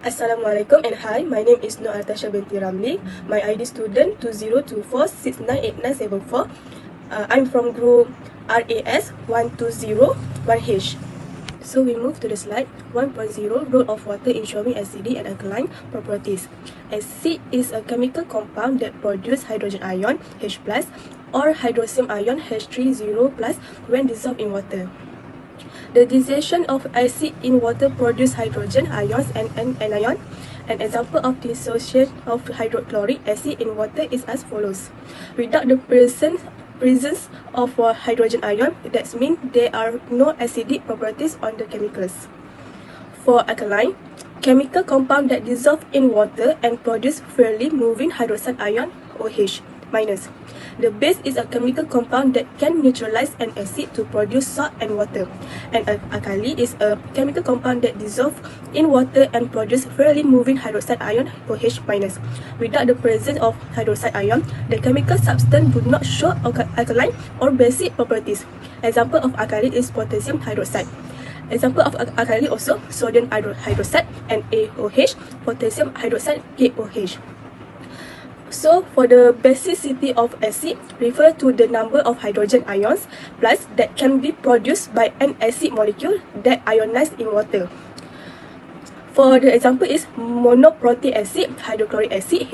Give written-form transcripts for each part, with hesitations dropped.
Assalamualaikum and hi, my name is Binti. My ID student 2024698974. I'm from group RAS 1201H. So we move to the slide 1.0, role of water in showing acidic and alkaline properties. Acid is a chemical compound that produces hydrogen ion H+, or hydroxium ion H3O+, when dissolved in water. The dissociation of acid in water produces hydrogen ions and anion. An example of dissociation of hydrochloric acid in water is as follows. Without the presence of hydrogen ion, that means there are no acidic properties on the chemicals. For alkaline, chemical compound that dissolve in water and produce freely moving hydroxide ion OH-. The base is a chemical compound that can neutralize an acid to produce salt and water. An alkali is a chemical compound that dissolves in water and produce freely moving hydroxide ion OH-. Without the presence of hydroxide ion, the chemical substance would not show alkaline or basic properties. Example of alkali is potassium hydroxide. Example of alkali also sodium hydroxide and AOH, potassium hydroxide KOH. So, for the basicity of acid, refer to the number of hydrogen ions plus that can be produced by an acid molecule that ionized in water. For the example is monoprotic acid, hydrochloric acid,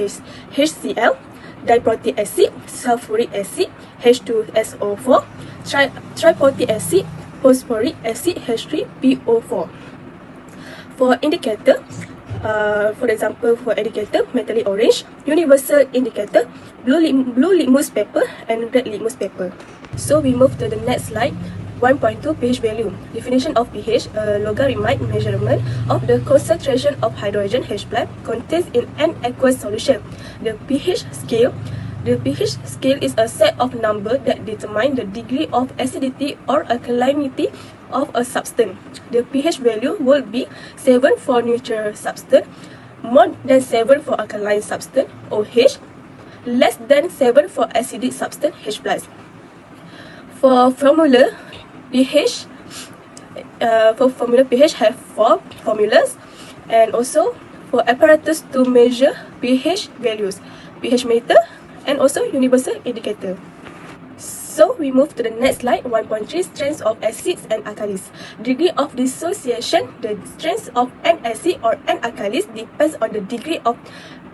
HCl, diprotic acid, sulfuric acid, H2SO4, triprotic acid, phosphoric acid, H3PO4. For indicator, for example, for indicator, metallic orange, universal indicator, blue litmus paper, and red litmus paper. So we move to the next slide. 1.2 pH value. Definition of pH, a logarithmic measurement of the concentration of hydrogen H+ contains in an aqueous solution. The pH scale is a set of numbers that determine the degree of acidity or alkalinity of a substance. The pH value will be 7 for neutral substance, more than 7 for alkaline substance OH, less than 7 for acidic substance H+. For formula pH, have 4 formulas, and also for apparatus to measure pH values, pH meter, and also universal indicator. So we move to the next slide, 1.3, strengths of acids and alkalis. Degree of dissociation. The strength of an acid or an alkalis depends on the degree of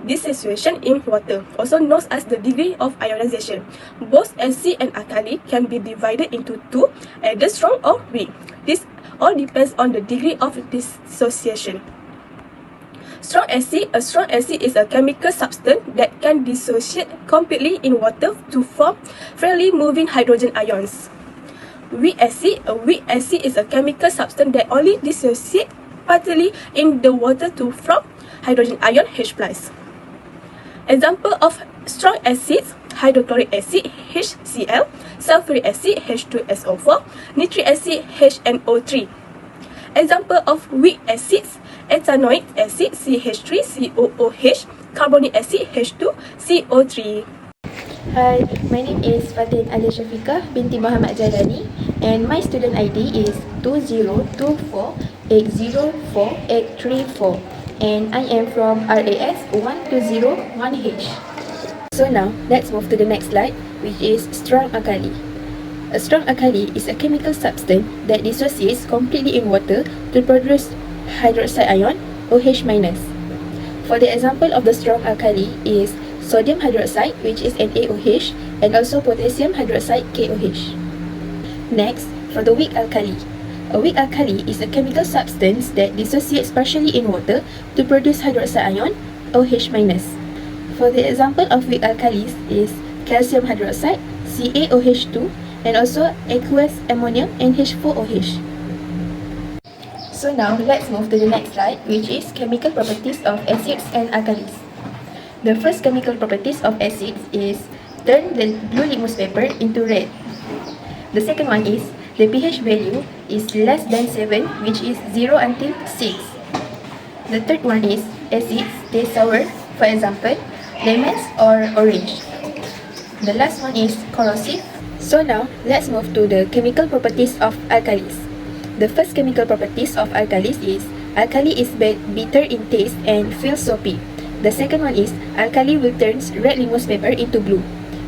dissociation in water, also known as the degree of ionization. Both acid and alkali can be divided into two, either strong or weak. This all depends on the degree of dissociation. Strong acid. A strong acid is a chemical substance that can dissociate completely in water to form freely moving hydrogen ions. Weak acid. A weak acid is a chemical substance that only dissociates partly in the water to form hydrogen ion H+. Example of strong acids: hydrochloric acid HCl, sulfuric acid H2SO4, nitric acid HNO3. Example of weak acids: ethanoic acid CH3COOH, carbonic acid H2CO3. Hi, my name is Fatin Ali Shafiqah Binti Muhammad Jalani, and my student ID is 2024804834, and I am from RAS 1201H. So now, let's move to the next slide, which is strong alkali. A strong alkali is a chemical substance that dissociates completely in water to produce hydroxide ion OH-. For the example of the strong alkali is sodium hydroxide, which is NaOH, and also potassium hydroxide KOH. Next, for the weak alkali. A weak alkali is a chemical substance that dissociates partially in water to produce hydroxide ion OH-. For the example of weak alkalis is calcium hydroxide CaOH2, and also aqueous ammonium NH4OH. So now, let's move to the next slide, which is chemical properties of acids and alkalis. The first chemical properties of acids is turn the blue litmus paper into red. The second one is the pH value is less than 7, which is 0 until 6. The third one is acids taste sour, for example, lemons or orange. The last one is corrosive. So now, let's move to the chemical properties of alkalis. The first chemical properties of alkalis is alkali is bitter in taste and feels soapy. The second one is alkali will turn red limos paper into blue.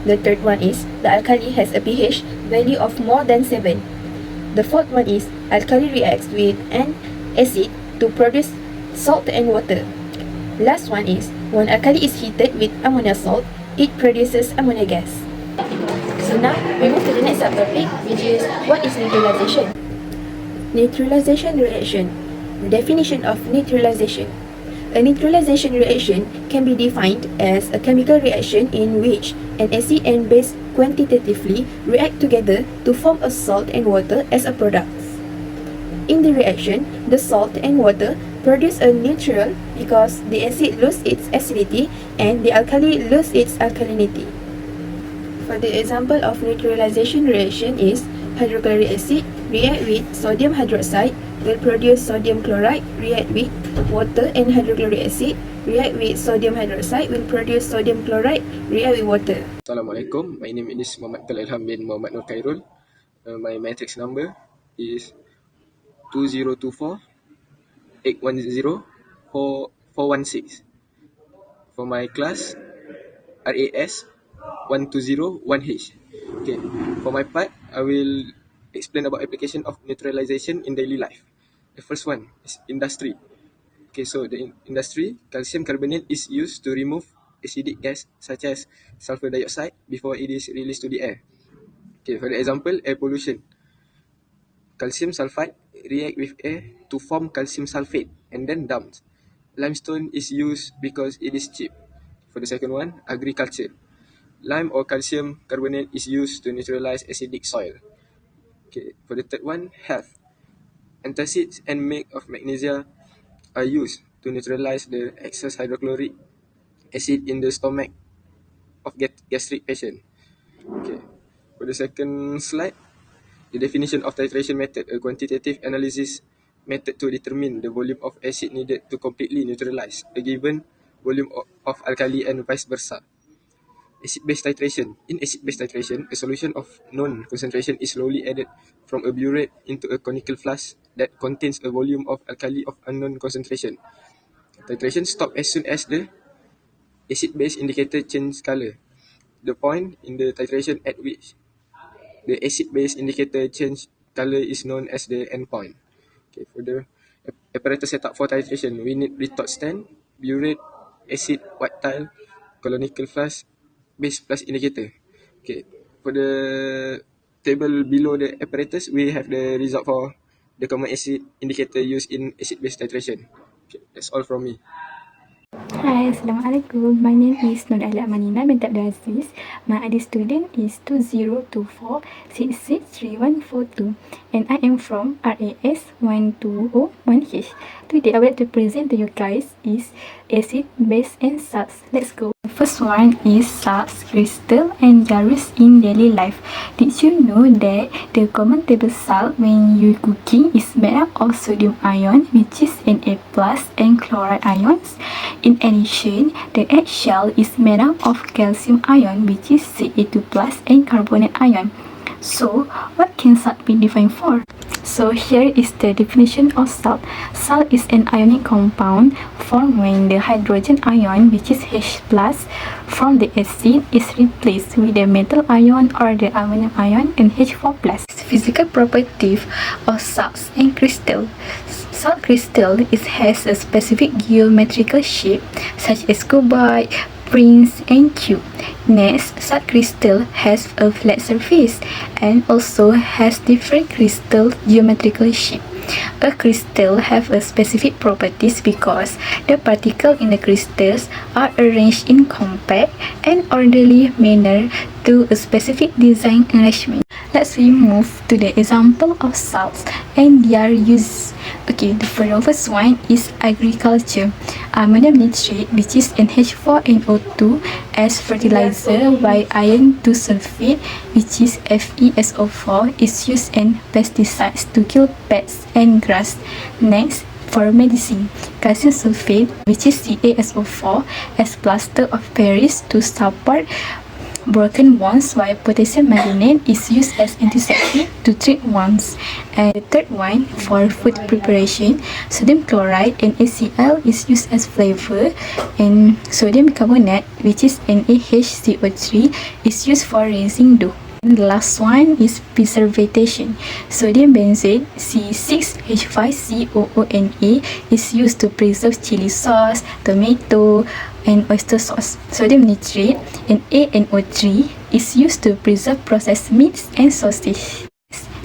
The third one is the alkali has a pH value of more than 7. The fourth one is alkali reacts with an acid to produce salt and water. Last one is when alkali is heated with ammonia salt, it produces ammonia gas. So now we move to the next subtopic, which is what is neutralization? Neutralization reaction. Definition of neutralization. A neutralization reaction can be defined as a chemical reaction in which an acid and base quantitatively react together to form a salt and water as a product. In the reaction, the salt and water produce a neutral because the acid loses its acidity and the alkali loses its alkalinity. For the example of neutralization reaction is hydrochloric acid react with sodium hydroxide will produce sodium chloride, react with water, and hydrochloric acid react with sodium hydroxide will produce sodium chloride, react with water. Assalamualaikum, my name is Muhammad Ilham bin Muhammad Nur Khairul. My matrix number is 2024 810 416. For my class, RAS 1201H. Okay, for my part, I will explain about application of neutralization in daily life. The first one is industry. Okay, so the industry, calcium carbonate is used to remove acidic gas such as sulfur dioxide before it is released to the air. Okay, for the example, air pollution. Calcium sulfide react with air to form calcium sulfate and then dumped. Limestone is used because it is cheap. For the second one, agriculture. Lime or calcium carbonate is used to neutralize acidic soil. Okay, for the third one, health. Antacids and milk of magnesia are used to neutralize the excess hydrochloric acid in the stomach of gastric patient. Okay, for the second slide, the definition of titration method, a quantitative analysis method to determine the volume of acid needed to completely neutralize a given volume of alkali and vice versa. Acid-base titration. In acid-base titration, a solution of known concentration is slowly added from a burette into a conical flask that contains a volume of alkali of unknown concentration. Titration stops as soon as the acid-base indicator changes color. The point in the titration at which the acid-base indicator change color is known as the endpoint. Okay, for the apparatus setup for titration, we need retort stand, burette, acid, white tile, colonical flask, base plus indicator. Okay, for the table below the apparatus, we have the result for the common acid indicator used in acid-base titration. Okay, that's all from me. Hi, Assalamualaikum. My name is Nurlia binti Abdulaziz. My ID student is 2024663142 and I am from RAS 1201H. Today I would like to present to you guys is acid, base and salts. Let's go. The first one is salts, crystal and Yaris in daily life. Did you know that the common table salt when you cooking is made up of sodium ion, which is Na+, and chloride ions? In addition, the eggshell is made up of calcium ion, which is Ca2+, and carbonate ion. So, what can salt be defined for? So here is the definition of salt. Salt is an ionic compound formed when the hydrogen ion, which is H+, from the acid is replaced with the metal ion or the aluminum ion and H4+. Physical property of salts and crystal. Salt crystal has a specific geometrical shape such as cuboid, prince and cube. Next, salt crystal has a flat surface and also has different crystal geometrical shape. A crystal have a specific properties because the particles in the crystals are arranged in compact and orderly manner to a specific design arrangement. Let's move to the example of salts and their use. Okay, the first one is agriculture. Ammonium nitrate, which is NH4NO2 as fertilizer by iron 2 sulfate, which is FeSO4, is used in pesticides to kill pests and grass. Next, for medicine, calcium sulfate, which is CaSO4, as plaster of Paris to support broken wounds, while potassium manganate is used as antiseptic to treat wounds. And the third one, for food preparation, sodium chloride NaCl is used as flavor, and sodium bicarbonate, which is NaHCO3, is used for raising dough. And the last one is preservation. Sodium benzoate C6H5COONA is used to preserve chili sauce, tomato, and oyster sauce. Sodium nitrate and ANO3 is used to preserve processed meats and sausage.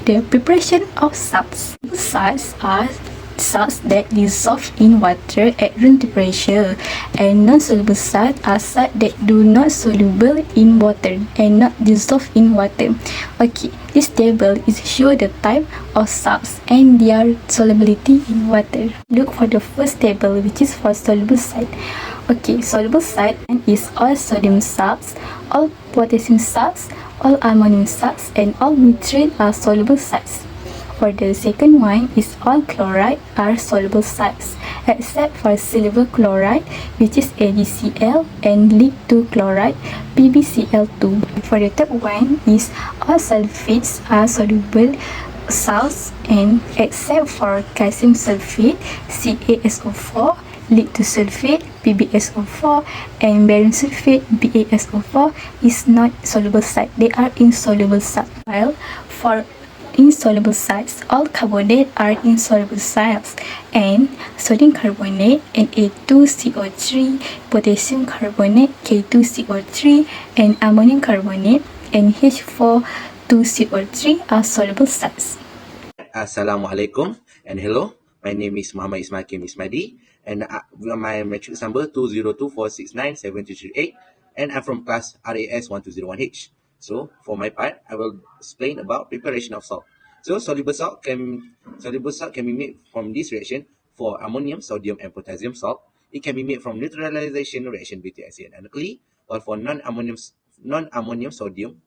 The preparation of salts. Salts are salts that dissolve in water at room temperature, and non-soluble salts are salts that do not soluble in water and not dissolve in water. Okay, this table is show the type of salts and their solubility in water. Look for the first table, which is for soluble salt. Okay, soluble salt is all sodium salts, all potassium salts, all ammonium salts, and all nitrate are soluble salts. For the second one is all chloride are soluble salts, except for silver chloride, which is AgCl, and lead 2 chloride, PbCl2. For the third one is all sulfates are soluble salts, and except for calcium sulfate, CaSO4, lead 2 sulfate, PbSO4, and barium sulfate, BaSO4, is not soluble salt. They are insoluble salt. While for insoluble salts, all carbonate are insoluble salts, and sodium carbonate Na2CO3, potassium carbonate K2CO3, and ammonium carbonate NH4 2CO3 are soluble salts. Assalamualaikum and hello. My name is Muhammad Ismail Kim Ismadi, and my matrix number 202469738, and I'm from class RAS1201H. So for my part, I will explain about preparation of salt. So soluble salt can be made from this reaction. For ammonium, sodium, and potassium salt, it can be made from neutralization reaction between acid and alkali, while for non-ammonium sodium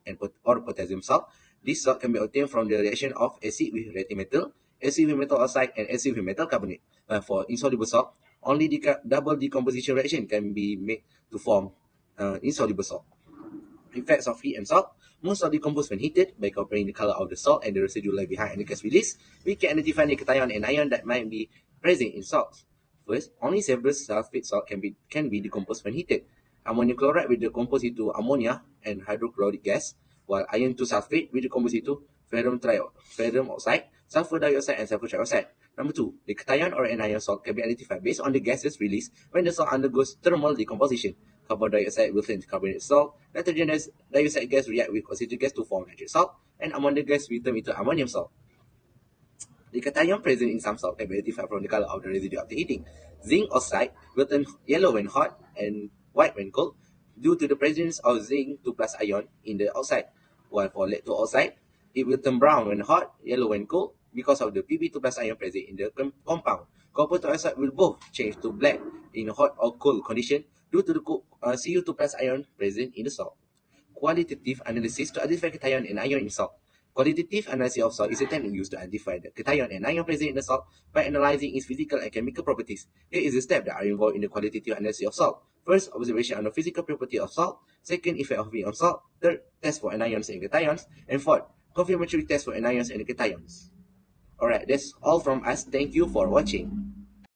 or potassium salt, this salt can be obtained from the reaction of acid with reactive metal, acid with metal oxide, and acid with metal carbonate. For insoluble salt, only double decomposition reaction can be made to form insoluble salt. Effects of heat and salt. Most salt decompose when heated. By comparing the color of the salt and the residue left behind in the gas release, we can identify the cation and ion that might be present in salts. First, only several sulfate salt can be decomposed when heated. Ammonium chloride will decompose into ammonia and hydrochloric gas, while iron 2 sulfate will decompose into ferrum oxide, sulfur dioxide, and sulfur trioxide. Number 2, the cation or anion salt can be identified based on the gases released when the salt undergoes thermal decomposition. Carbon dioxide will turn to carbonate salt, nitrogen dioxide gas react with oxygen gas to form nitrate salt, and ammonia gas will turn into ammonium salt. The cation present in some salt can be identified from the color of the residue after heating. Zinc oxide will turn yellow when hot and white when cold due to the presence of zinc 2 plus ion in the oxide, while for lead 2 oxide, it will turn brown when hot, yellow when cold because of the Pb2 plus ion present in the compound. Copper dioxide will both change to black in hot or cold condition due to the Cu2 plus ion present in the salt. Qualitative analysis to identify cation and ion in salt. Qualitative analysis of salt is a technique used to identify the cation and ion present in the salt by analyzing its physical and chemical properties. Here is the steps that are involved in the qualitative analysis of salt. First, observation on the physical property of salt. Second, effect of heat on salt. Third, test for anions and cations. And fourth, confirmatory test for anions and cations. Alright, that's all from us. Thank you for watching.